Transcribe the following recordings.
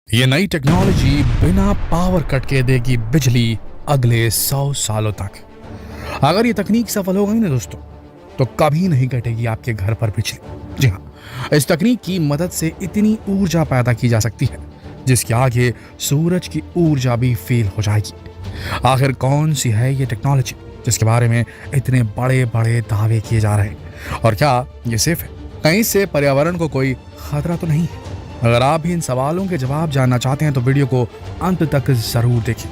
ये नई टेक्नोलॉजी बिना पावर कट के देगी बिजली अगले 100 सालों तक। अगर ये तकनीक सफल हो गई ना दोस्तों, तो कभी नहीं कटेगी आपके घर पर बिजली। जी हाँ, इस तकनीक की मदद से इतनी ऊर्जा पैदा की जा सकती है जिसके आगे सूरज की ऊर्जा भी फेल हो जाएगी। आखिर कौन सी है ये टेक्नोलॉजी जिसके बारे में इतने बड़े बड़े दावे किए जा रहे हैं, और क्या ये सेफ है? कहीं से पर्यावरण को कोई खतरा तो नहीं है? अगर आप भी इन सवालों के जवाब जानना चाहते हैं तो वीडियो को अंत तक जरूर देखें।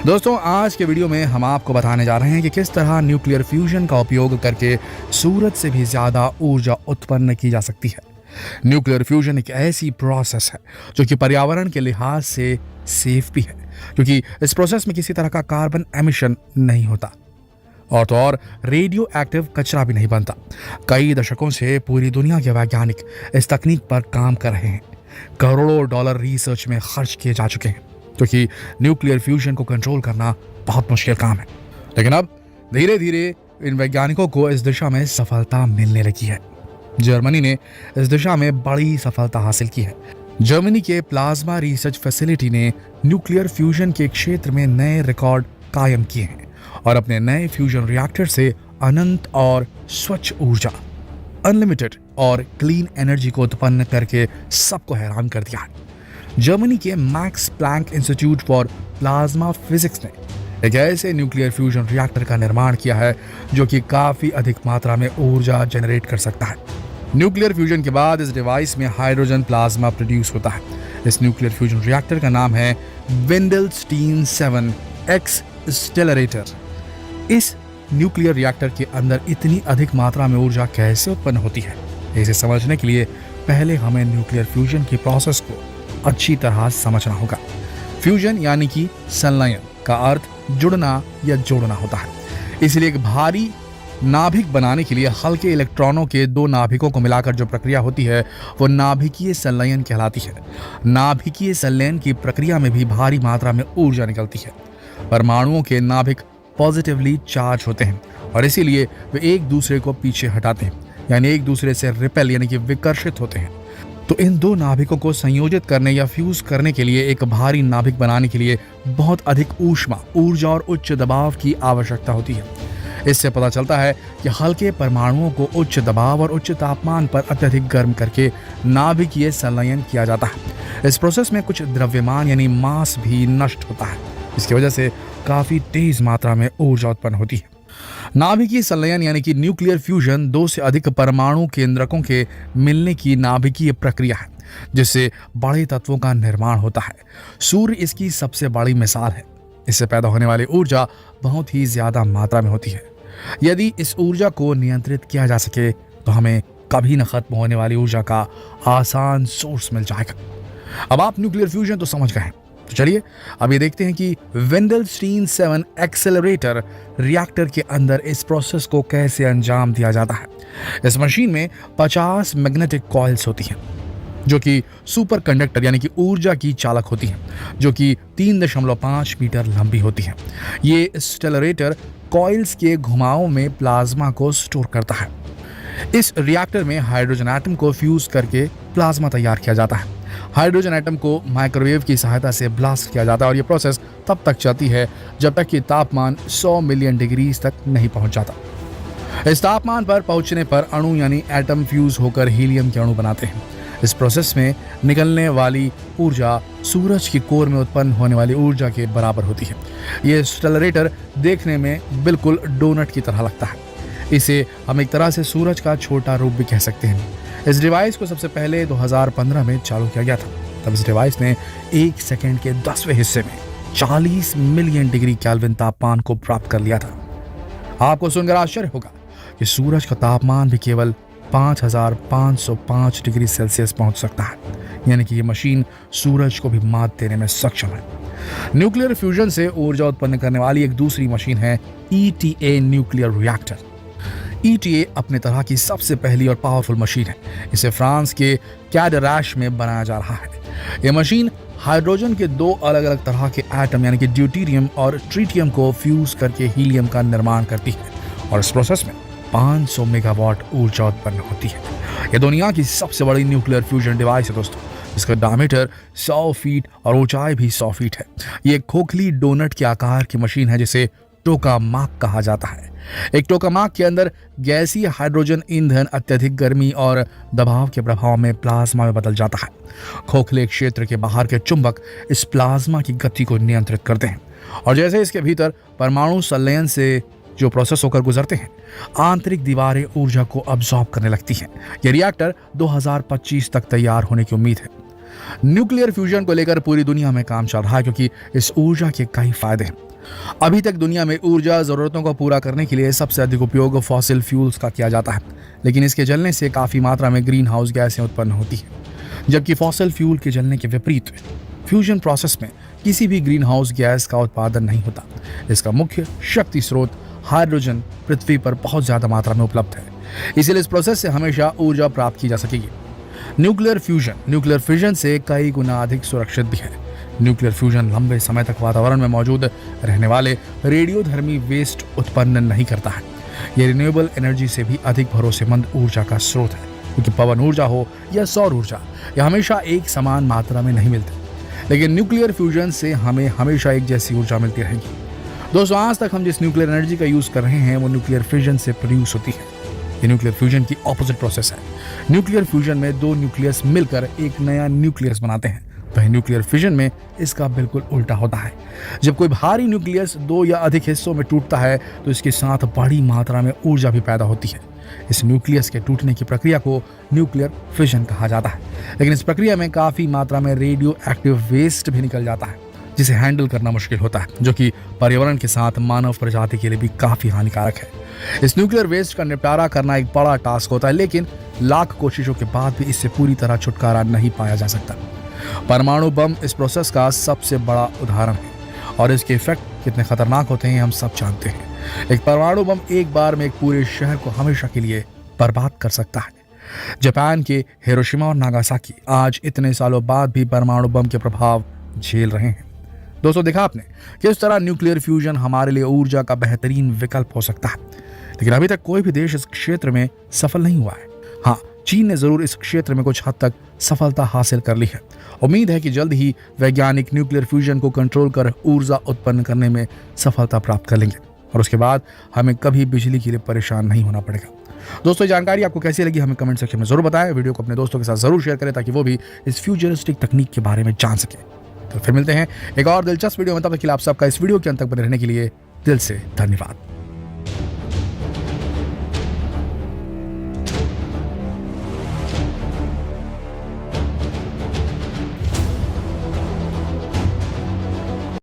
दोस्तों, आज के वीडियो में हम आपको बताने जा रहे हैं कि किस तरह न्यूक्लियर फ्यूजन का उपयोग करके सूरज से भी ज्यादा ऊर्जा उत्पन्न की जा सकती है। न्यूक्लियर फ्यूजन एक ऐसी प्रोसेस है जो कि पर्यावरण के लिहाज से सेफ भी है, क्योंकि इस प्रोसेस में किसी तरह का कार्बन एमिशन नहीं होता और तो और रेडियो एक्टिव कचरा भी नहीं बनता। कई दशकों से पूरी दुनिया के वैज्ञानिक इस तकनीक पर काम कर रहे हैं। करोड़ों डॉलर रिसर्च में खर्च किए जा चुके हैं, क्योंकि न्यूक्लियर फ्यूजन को कंट्रोल करना बहुत मुश्किल काम है। लेकिन अब धीरे धीरे इन वैज्ञानिकों को इस दिशा में सफलता मिलने लगी है। जर्मनी ने इस दिशा में बड़ी सफलता हासिल की है। जर्मनी के प्लाज्मा रिसर्च फैसिलिटी ने न्यूक्लियर फ्यूजन के क्षेत्र में नए रिकॉर्ड कायम किए हैं और अपने नए फ्यूजन रिएक्टर से अनंत और स्वच्छ ऊर्जा, अनलिमिटेड और क्लीन एनर्जी को उत्पन्न करके सबको हैरान कर दिया है। जर्मनी के Max Planck Institute for plasma physics ने एक ऐसे न्यूक्लियर फ्यूजन रिएक्टर का निर्माण किया है जो कि काफी अधिक मात्रा में ऊर्जा जनरेट कर सकता है। न्यूक्लियर फ्यूजन के बाद इस डिवाइस में हाइड्रोजन प्लाज्मा प्रोड्यूस होता है। इस न्यूक्लियर फ्यूजन रिएक्टर का नाम है वेंडलस्टीन 7 एक्सेलरेटर। इस न्यूक्लियर रिएक्टर के अंदर इतनी अधिक मात्रा में ऊर्जा कैसे उत्पन्न होती है, इसे समझने के लिए पहले हमें न्यूक्लियर फ्यूजन की प्रोसेस को अच्छी तरह समझना होगा। फ्यूजन यानी कि संलयन का अर्थ जुड़ना या जोड़ना होता है। इसलिए एक भारी नाभिक बनाने के लिए हल्के इलेक्ट्रॉनों के दो नाभिकों को मिलाकर जो प्रक्रिया होती है वो नाभिकीय संलयन कहलाती है। नाभिकीय संलयन की प्रक्रिया में भी भारी मात्रा में ऊर्जा निकलती है। परमाणुओं के नाभिक पॉजिटिवली चार्ज होते हैं और इसीलिए वे एक दूसरे को पीछे हटाते हैं, यानी एक दूसरे से रिपेल यानी कि विकर्षित होते हैं। तो इन दो नाभिकों को संयोजित करने या फ्यूज करने के लिए, एक भारी नाभिक बनाने के लिए बहुत अधिक ऊष्मा, ऊर्जा और उच्च दबाव की आवश्यकता होती है। इससे पता चलता है कि हल्के परमाणुओं को उच्च दबाव और उच्च तापमान पर अत्यधिक गर्म करके नाभिकीय संलयन किया जाता है। इस प्रोसेस में कुछ द्रव्यमान यानी मास भी नष्ट होता है, इसकी वजह से काफी तेज मात्रा में ऊर्जा उत्पन्न होती है। नाभिकीय संलयन यानी कि न्यूक्लियर फ्यूजन दो से अधिक परमाणु केंद्रकों के मिलने की नाभिकीय प्रक्रिया है, जिससे बड़े तत्वों का निर्माण होता है। सूर्य इसकी सबसे बड़ी मिसाल है। इससे पैदा होने वाली ऊर्जा बहुत ही ज्यादा मात्रा में होती है। यदि इस ऊर्जा को नियंत्रित किया जा सके तो हमें कभी न खत्म होने वाली ऊर्जा का आसान सोर्स मिल जाएगा। अब आप न्यूक्लियर फ्यूजन तो समझ गए हैं, तो चलिए अब ये देखते हैं कि वेंडलस्टीन 7 एक्सेलरेटर रिएक्टर के अंदर इस प्रोसेस को कैसे अंजाम दिया जाता है। इस मशीन में 50 मैग्नेटिक कॉइल्स होती हैं जो कि सुपर कंडक्टर यानी कि ऊर्जा की चालक होती हैं, जो कि 3.5 मीटर लंबी होती हैं। ये एक्सेलरेटर कॉइल्स के घुमावों में प्लाज्मा को स्टोर करता है। इस रिएक्टर में हाइड्रोजन एटम को फ्यूज करके प्लाज्मा तैयार किया जाता है। हाइड्रोजन एटम को माइक्रोवेव की सहायता से ब्लास्ट किया जाता है और ये प्रोसेस तब तक चलती है जब तक कि तापमान 100 मिलियन डिग्री तक नहीं पहुंच जाता। इस तापमान पर पहुंचने पर अणु यानी एटम फ्यूज होकर हीलियम के अणु बनाते हैं। इस प्रोसेस में निकलने वाली ऊर्जा सूरज की कोर में उत्पन्न होने वाली ऊर्जा के बराबर होती है। ये एक्सेलरेटर देखने में बिल्कुल डोनट की तरह लगता है। इसे हम एक तरह से सूरज का छोटा रूप भी कह सकते हैं। इस डिवाइस को सबसे पहले 2015 में चालू किया गया था। तब इस डिवाइस ने 1 सेकंड के 10वें हिस्से में 40 मिलियन डिग्री केल्विन तापमान को प्राप्त कर लिया था। आपको सुनकर आश्चर्य होगा कि सूरज का तापमान भी केवल 5505 डिग्री सेल्सियस पहुंच सकता है, यानी कि ये मशीन सूरज को भी मात देने में सक्षम है। न्यूक्लियर फ्यूजन से ऊर्जा उत्पन्न करने वाली एक दूसरी मशीन है ETA न्यूक्लियर रिएक्टर। ETA अपने तरह की सबसे पहली और पावरफुल मशीन है। इसे फ्रांस के कैडराश में बनाया जा रहा है। यह मशीन हाइड्रोजन के दो अलग अलग तरह के एटम यानी कि ड्यूटेरियम और ट्रिटियम को फ्यूज करके हीलियम का निर्माण करती है और इस प्रोसेस में 500 मेगावाट ऊर्जा उत्पन्न होती है। यह दुनिया की सबसे बड़ी न्यूक्लियर फ्यूजन डिवाइस है दोस्तों, इसका डायमीटर 100 फीट और ऊंचाई भी 100 फीट है। ये एक खोखली डोनट के आकार की मशीन है जिसे टोकामाक कहा जाता है। एक टोकामाक के अंदर गैसीय हाइड्रोजन ईंधन अत्यधिक गर्मी और दबाव के प्रभाव में प्लाज्मा में बदल जाता है। खोखले क्षेत्र के बाहर के चुंबक इस प्लाज्मा की गति को नियंत्रित करते हैं और जैसे इसके भीतर परमाणु संलयन से जो प्रोसेस होकर गुजरते हैं, आंतरिक दीवारें ऊर्जा को अब्सॉर्ब करने लगती हैं। यह रिएक्टर 2025 तक तैयार होने की उम्मीद है। न्यूक्लियर फ्यूजन को लेकर पूरी दुनिया में काम चल रहा है क्योंकि इस ऊर्जा के कई फायदे हैं। अभी तक दुनिया में ऊर्जा जरूरतों को पूरा करने के लिए सबसे अधिक उपयोग फॉसिल फ्यूल्स का किया जाता है, लेकिन इसके जलने से काफी मात्रा में ग्रीन हाउस गैसें उत्पन्न होती हैं, जबकि फॉसिल फ्यूल के जलने के विपरीत फ्यूजन प्रोसेस में किसी भी ग्रीन हाउस गैस का उत्पादन नहीं होता। इसका मुख्य शक्ति स्रोत हाइड्रोजन पृथ्वी पर बहुत ज्यादा मात्रा में उपलब्ध है, इसलिए इस प्रोसेस से हमेशा ऊर्जा प्राप्त की जा सकेगी। न्यूक्लियर फ्यूजन से कई गुना अधिक सुरक्षित भी है। न्यूक्लियर फ्यूजन लंबे समय तक वातावरण में मौजूद रहने वाले रेडियोधर्मी वेस्ट उत्पन्न नहीं करता है। यह रिन्यूएबल एनर्जी से भी अधिक भरोसेमंद ऊर्जा का स्रोत है, क्योंकि पवन ऊर्जा हो या सौर ऊर्जा, यह हमेशा एक समान मात्रा में नहीं मिलती, लेकिन न्यूक्लियर फ्यूजन से हमें हमेशा एक जैसी ऊर्जा मिलती रहेगी। दोस्तों, आज तक हम जिस न्यूक्लियर एनर्जी का यूज कर रहे हैं वो न्यूक्लियर फिजन से प्रोड्यूस होती है। ये न्यूक्लियर फ्यूजन की ऑपोजिट प्रोसेस है। न्यूक्लियर फ्यूजन में दो न्यूक्लियस मिलकर एक नया न्यूक्लियस बनाते हैं, वहीं न्यूक्लियर फिजन में इसका बिल्कुल उल्टा होता है। जब कोई भारी न्यूक्लियस दो या अधिक हिस्सों में टूटता है तो इसके साथ बड़ी मात्रा में ऊर्जा भी पैदा होती है। इस न्यूक्लियस के टूटने की प्रक्रिया को न्यूक्लियर फिजन कहा जाता है, लेकिन इस प्रक्रिया में काफी मात्रा में रेडियो एक्टिव वेस्ट भी निकल जाता है, जिसे हैंडल करना मुश्किल होता है, जो कि पर्यावरण के साथ मानव प्रजाति के लिए भी काफी हानिकारक है। इस न्यूक्लियर वेस्ट का निपटारा करना एक बड़ा टास्क होता है, लेकिन लाख कोशिशों के बाद भी इससे पूरी तरह छुटकारा नहीं पाया जा सकता। परमाणु बम इस प्रोसेस का सबसे बड़ा उदाहरण है और इसके इफेक्ट कितने खतरनाक होते हैं हम सब जानते हैं। एक परमाणु बम एक बार में एक पूरे शहर को हमेशा के लिए बर्बाद कर सकता है। जापान के हिरोशिमा और नागासाकी आज इतने सालों बाद भी परमाणु बम के प्रभाव झेल रहे हैं। दोस्तों, देखा आपने किस तरह न्यूक्लियर फ्यूजन हमारे लिए ऊर्जा का बेहतरीन विकल्प हो सकता है, लेकिन अभी तक कोई भी देश इस क्षेत्र में सफल नहीं हुआ है। हाँ, चीन ने जरूर इस क्षेत्र में कुछ हद तक सफलता हासिल कर ली है। उम्मीद है कि जल्द ही वैज्ञानिक न्यूक्लियर फ्यूजन को कंट्रोल कर ऊर्जा उत्पन्न करने में सफलता प्राप्त कर लेंगे और उसके बाद हमें कभी बिजली के लिए परेशान नहीं होना पड़ेगा। दोस्तों, जानकारी आपको कैसी लगी हमें कमेंट सेक्शन में जरूर बताएं। वीडियो को अपने दोस्तों के साथ जरूर शेयर करें ताकि वो भी इस फ्यूचरिस्टिक तकनीक के बारे में जान सके। तो फिर मिलते हैं एक और दिलचस्प वीडियो में, तब तक के लिए आप सबका इस वीडियो के अंत तक बने रहने के लिए दिल से धन्यवाद।